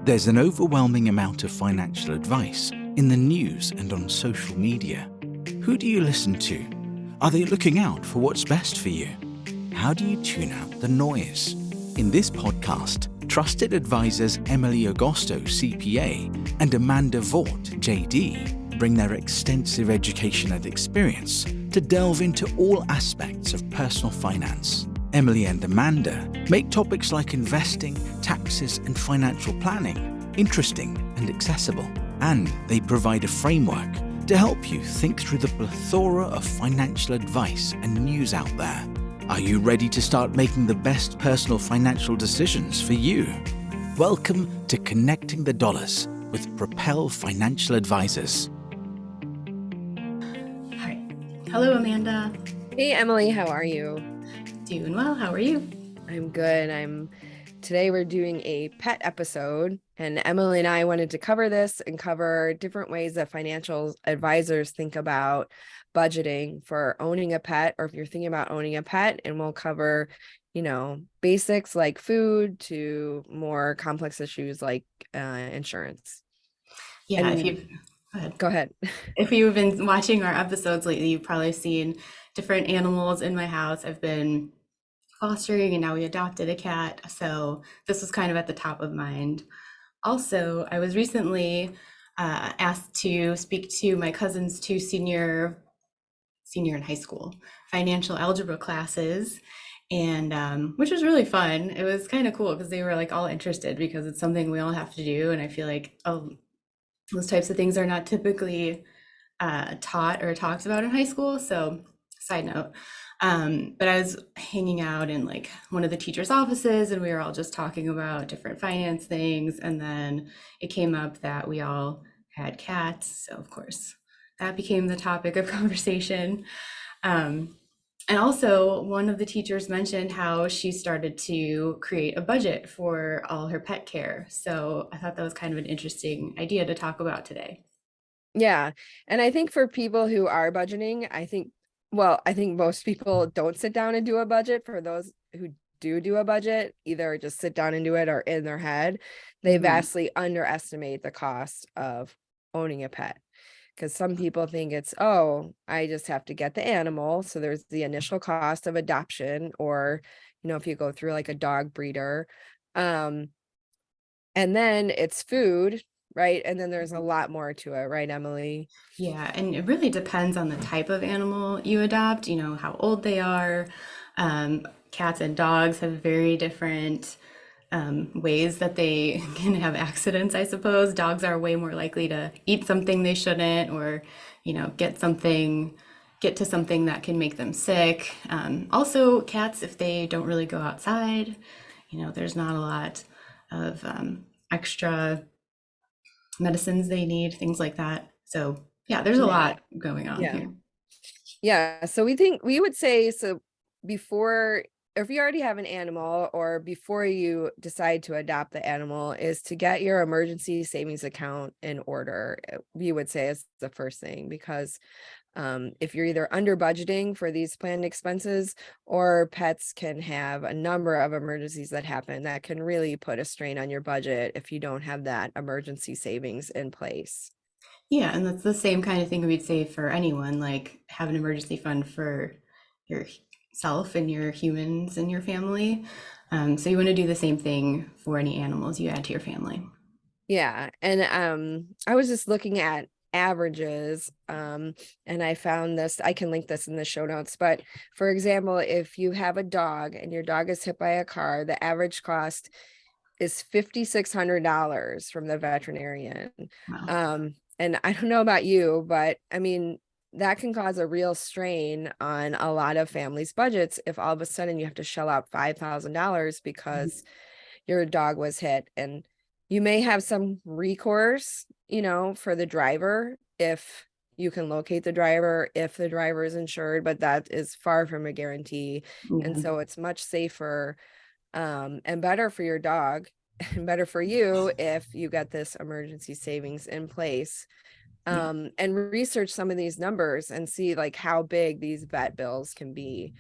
There's an overwhelming amount of financial advice in the news and on social media. Who do you listen to? Are they looking out for what's best for you? How do you tune out the noise? In this podcast, trusted advisors Emily Agosto, CPA, and Amanda Vaught, JD, bring their extensive education and experience to delve into all aspects of personal finance. Emily and Amanda make topics like investing, taxes, and financial planning interesting and accessible. And they provide a framework to help you think through the plethora of financial advice and news out there. Are you ready to start making the best personal financial decisions for you? Welcome to Connecting the Dollars with Propel Financial Advisors. Hi. Hello, Amanda. Hey, Emily, how are you? Doing well. How are you? I'm good. Today we're doing a pet episode, and Emily and I wanted to cover this and cover different ways that financial advisors think about budgeting for owning a pet, or if you're thinking about owning a pet, and we'll cover, basics like food to more complex issues like insurance. Yeah, Go ahead. If you've been watching our episodes lately, you've probably seen different animals in my house. I've been fostering and now we adopted a cat. So this was kind of at the top of mind. Also, I was recently asked to speak to my cousin's two senior in high school financial algebra classes, and which was really fun. It was kind of cool because they were like all interested because it's something we all have to do. And I feel like those types of things are not typically taught or talked about in high school. So side note. But I was hanging out in like one of the teachers' offices and we were all just talking about different finance things. And then it came up that we all had cats. So of course that became the topic of conversation. And also one of the teachers mentioned how she started to create a budget for all her pet care. So I thought that was kind of an interesting idea to talk about today. Yeah. And I think for people who are budgeting, I think most people don't sit down and do a budget. For those who do a budget, either just sit down and do it or in their head, they vastly underestimate the cost of owning a pet. Because some people think it's, I just have to get the animal. So there's the initial cost of adoption, or, if you go through like a dog breeder, and then it's food, right? And then there's a lot more to it, right, Emily? Yeah, and it really depends on the type of animal you adopt, how old they are. Cats and dogs have very different ways that they can have accidents, I suppose. Dogs are way more likely to eat something they shouldn't, or, get to something that can make them sick. Also, cats, if they don't really go outside, there's not a lot of extra medicines they need, things like that. So yeah, there's a lot going on here. Yeah. So we would say, so before, if you already have an animal or before you decide to adopt the animal, is to get your emergency savings account in order. We would say is the first thing, because if you're either under budgeting for these planned expenses, or pets can have a number of emergencies that happen that can really put a strain on your budget if you don't have that emergency savings in place. Yeah, and that's the same kind of thing we'd say for anyone, like have an emergency fund for yourself and your humans and your family. So you want to do the same thing for any animals you add to your family. Yeah. And I was just looking at averages, and I found this. I can link this in the show notes, but for example, if you have a dog and your dog is hit by a car, the average cost is $5,600 from the veterinarian. Wow. And I don't know about you, but I mean, that can cause a real strain on a lot of families' budgets if all of a sudden you have to shell out $5,000 because your dog was hit. And you may have some recourse, for the driver if you can locate the driver, if the driver is insured, but that is far from a guarantee. And so it's much safer and better for your dog and better for you if you get this emergency savings in place. And research some of these numbers and see like how big these vet bills can be.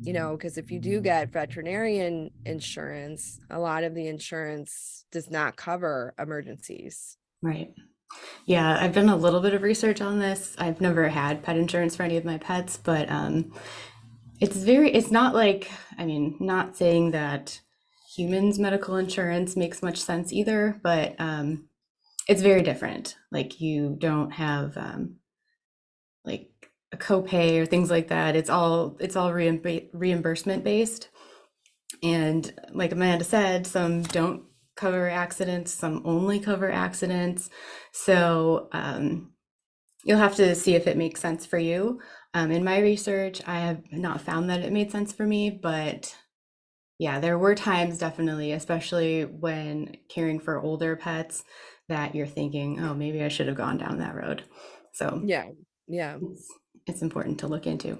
because if you do get veterinarian insurance, a lot of the insurance does not cover emergencies. Right. Yeah, I've done a little bit of research on this. I've never had pet insurance for any of my pets, but it's not like, I mean, not saying that humans' medical insurance makes much sense either, but it's very different. Like you don't have like a copay or things like that. It's all reimbursement based. And like Amanda said, some don't cover accidents, some only cover accidents. So you'll have to see if it makes sense for you. In my research, I have not found that it made sense for me, but yeah, there were times definitely, especially when caring for older pets, that you're thinking, oh, maybe I should have gone down that road. So Yeah. Yeah. it's important to look into.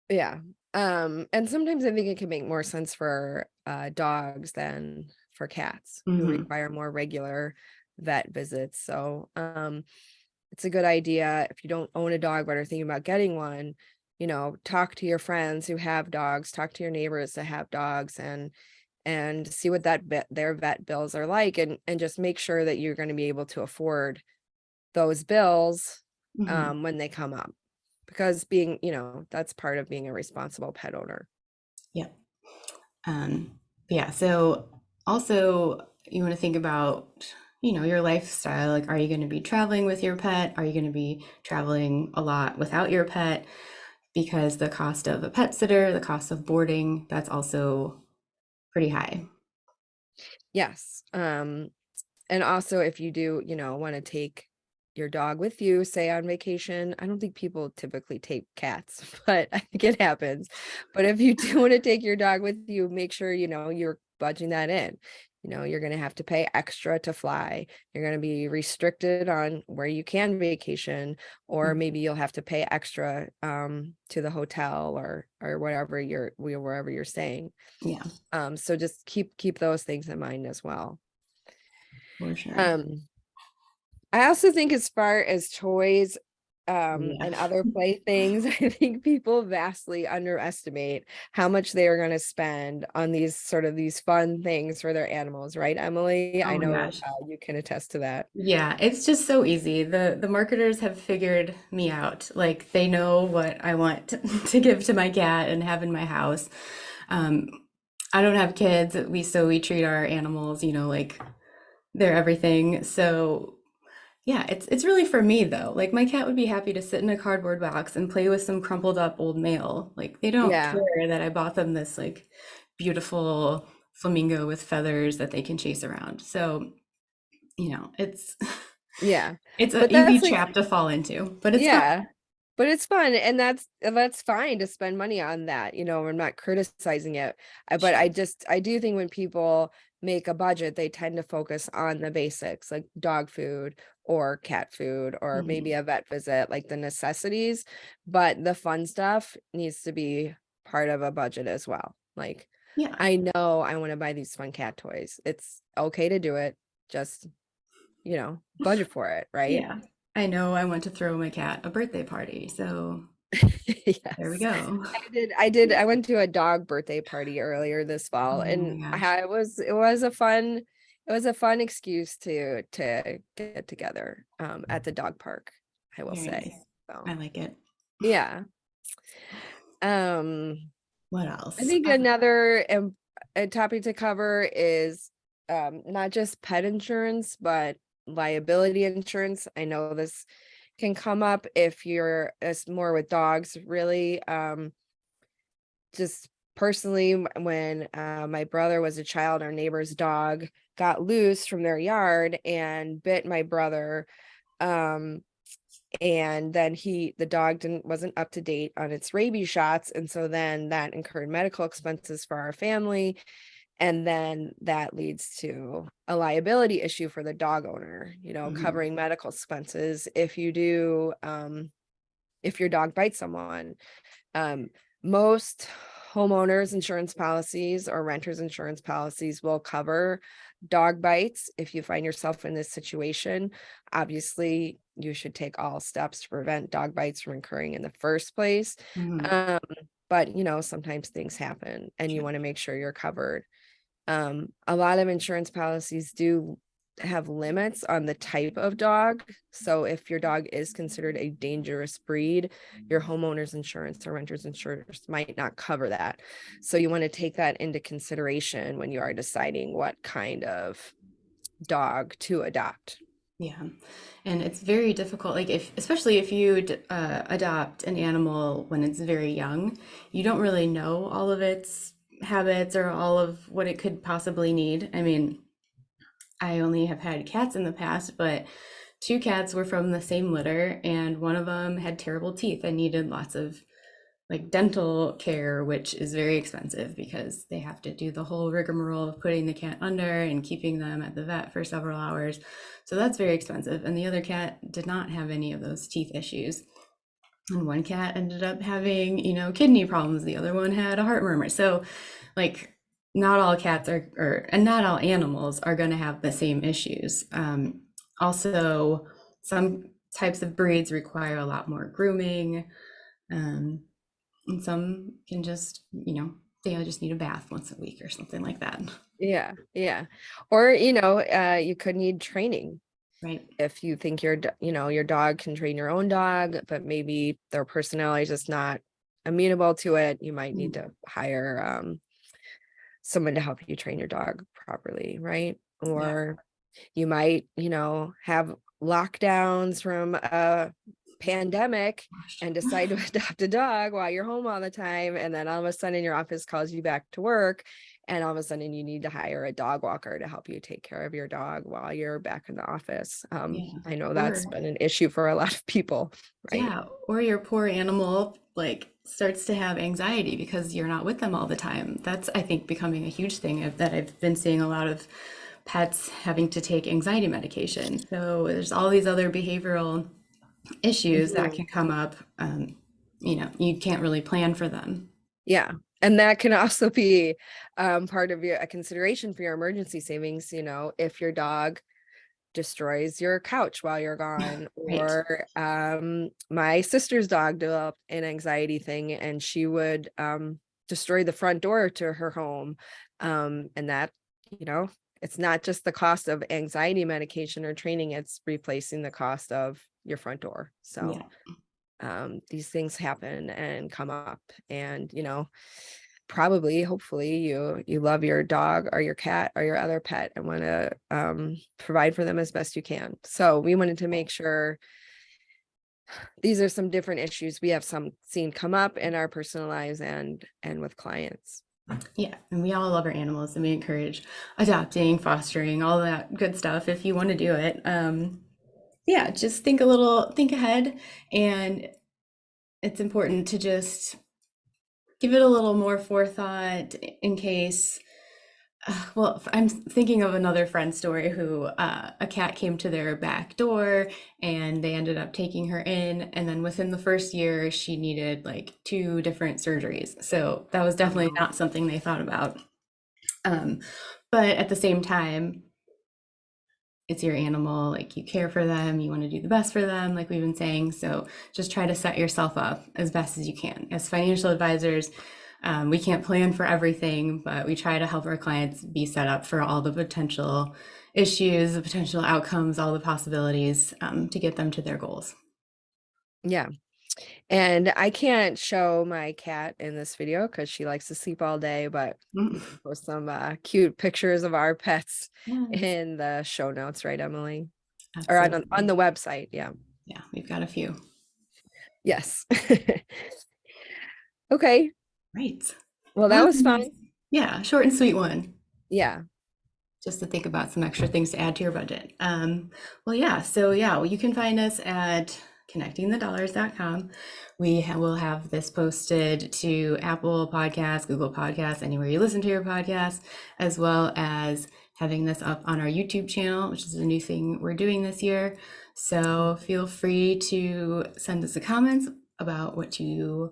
Yeah. And sometimes I think it can make more sense for dogs than for cats who Hmm. require more regular vet visits. So it's a good idea if you don't own a dog but are thinking about getting one, talk to your friends who have dogs, talk to your neighbors that have dogs, and see what their vet bills are like, and just make sure that you're going to be able to afford those bills Hmm. when they come up, because being, that's part of being a responsible pet owner. Yeah. Yeah. So also you want to think about, your lifestyle. Like, are you going to be traveling with your pet? Are you going to be traveling a lot without your pet? Because the cost of a pet sitter, the cost of boarding, that's also pretty high. Yes. And also if you do, want to take your dog with you, say on vacation. I don't think people typically take cats, but I think it happens. But if you do want to take your dog with you, make sure, you're budging that in. You're going to have to pay extra to fly. You're going to be restricted on where you can vacation, or maybe you'll have to pay extra to the hotel or wherever you're staying. Yeah, So just keep those things in mind as well. for sure. Um, I also think as far as toys, Yeah. and other playthings, I think people vastly underestimate how much they are going to spend on these fun things for their animals, right, Emily? Oh I my know gosh. you can attest to that. Yeah, it's just so easy. The marketers have figured me out. Like they know what I want to give to my cat and have in my house. Um, I don't have kids. We treat our animals, like they're everything. So yeah, it's really for me though. Like my cat would be happy to sit in a cardboard box and play with some crumpled up old mail. Like they don't Yeah, care that I bought them this like beautiful flamingo with feathers that they can chase around. So, it's yeah, it's an but easy that's like, trap to fall into, but it's fun. yeah, but it's fun, and that's fine to spend money on that. I'm not criticizing it, but Sure. I do think when people make a budget, they tend to focus on the basics, like dog food or cat food or maybe Mhm. a vet visit, like the necessities, but the fun stuff needs to be part of a budget as well. Like, Yeah. I know I want to buy these fun cat toys. It's okay to do it. Just, budget for it, right? Yeah. I know I want to throw my cat a birthday party, so there we Yes. go. I went to a dog birthday party earlier this fall, Oh and my gosh. it was a fun excuse to get together at the dog park, I will Very say. nice. So I like it. yeah. Um What I else? think another a topic to cover is not just pet insurance, but liability insurance. I know this can come up if you're more with dogs, really. Just personally, when my brother was a child, our neighbor's dog got loose from their yard and bit my brother. Um, and then the dog wasn't up to date on its rabies shots, and so then that incurred medical expenses for our family, and then that leads to a liability issue for the dog owner, Mhm. covering medical expenses if your dog bites someone. Most homeowners insurance policies or renters insurance policies will cover dog bites. If you find yourself in this situation, obviously you should take all steps to prevent dog bites from occurring in the first place. Mhm. Um, but sometimes things happen and you want to make sure you're covered. A lot of insurance policies do have limits on the type of dog. So if your dog is considered a dangerous breed, your homeowner's insurance or renter's insurance might not cover that. So you want to take that into consideration when you are deciding what kind of dog to adopt. Yeah. And it's very difficult, like especially if you adopt an animal when it's very young, you don't really know all of its habits or all of what it could possibly need. I mean, I only have had cats in the past, but two cats were from the same litter, and one of them had terrible teeth and needed lots of like dental care, which is very expensive because they have to do the whole rigmarole of putting the cat under and keeping them at the vet for several hours. So that's very expensive. And the other cat did not have any of those teeth issues. And one cat ended up having, kidney problems. The other one had a heart murmur. So, like, not all cats and not all animals are going to have the same issues. Also, some types of breeds require a lot more grooming. And some can just, they just need a bath once a week or something like that. Yeah. Or, you could need training. Right. If you think your dog can train your own dog, but maybe their personality is just not amenable to it, you might need to hire someone to help you train your dog properly, right? Or you might, have lockdowns from a pandemic and decide to adopt a dog while you're home all the time, and then all of a sudden your office calls you back to work, and all of a sudden you need to hire a dog walker to help you take care of your dog while you're back in the office. I know that's been an issue for a lot of people, right? Yeah, or your poor animal like starts to have anxiety because you're not with them all the time. That's, I think, becoming a huge thing that I've been seeing a lot of pets having to take anxiety medication. So there's all these other behavioral issues that can come up. You can't really plan for them. Yeah. And that can also be part of a consideration for your emergency savings. If your dog destroys your couch while you're gone, Right. or my sister's dog developed an anxiety thing, and she would destroy the front door to her home. And that, it's not just the cost of anxiety medication or training, it's replacing the cost of your front door. So these things happen and come up, and probably, hopefully you love your dog or your cat or your other pet and want to provide for them as best you can. So we wanted to make sure these are some different issues we have seen come up in our personal lives and with clients. Yeah, and we all love our animals, and we encourage adopting, fostering, all that good stuff if you want to do it. Just think ahead, and it's important to just give it a little more forethought in case. Well, I'm thinking of another friend story who a cat came to their back door and they ended up taking her in. And then within the first year, she needed like 2 different surgeries. So that was definitely not something they thought about. But at the same time, it's your animal, like you care for them, you want to do the best for them, like we've been saying. So just try to set yourself up as best as you can. As financial advisors, we can't plan for everything, but we try to help our clients be set up for all the potential issues, the potential outcomes, all the possibilities to get them to their goals. Yeah. And I can't show my cat in this video because she likes to sleep all day, but we can post some cute pictures of our pets in the show notes, right, Emily? Absolutely. Or on the website. Yeah. Yeah, we've got a few. Yes. Okay. Right. Well, that was fun. Yeah, short and sweet one. Yeah. Just to think about some extra things to add to your budget. You can find us at connectingthedollars.com. We will have this posted to Apple Podcasts, Google Podcasts, anywhere you listen to your podcasts, as well as having this up on our YouTube channel, which is a new thing we're doing this year. So feel free to send us the comments about what you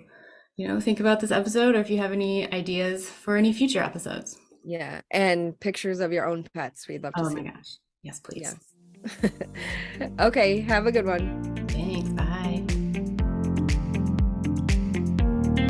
think about this episode, or if you have any ideas for any future episodes. Yeah, and pictures of your own pets. We'd love to see. Oh my gosh. Yes, please. Yes. Okay, have a good one. Thanks. Bye.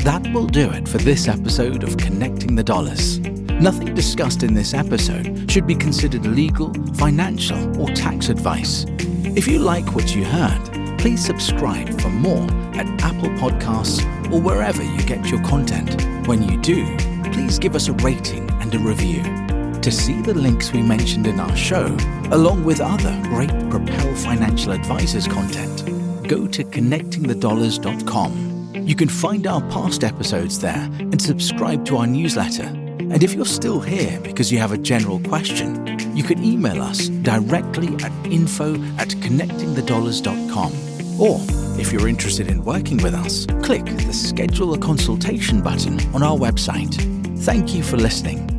That will do it for this episode of Connecting the Dollars. Nothing discussed in this episode should be considered legal, financial, or tax advice. If you like what you heard, please subscribe for more at Apple Podcasts or wherever you get your content. When you do, please give us a rating and a review. To see the links we mentioned in our show, along with other great Propel Financial Advisors content, go to connectingthedollars.com. You can find our past episodes there and subscribe to our newsletter. And if you're still here because you have a general question, you can email us directly at info@connectingthedollars.com. Or, if you're interested in working with us, click the Schedule a Consultation button on our website. Thank you for listening.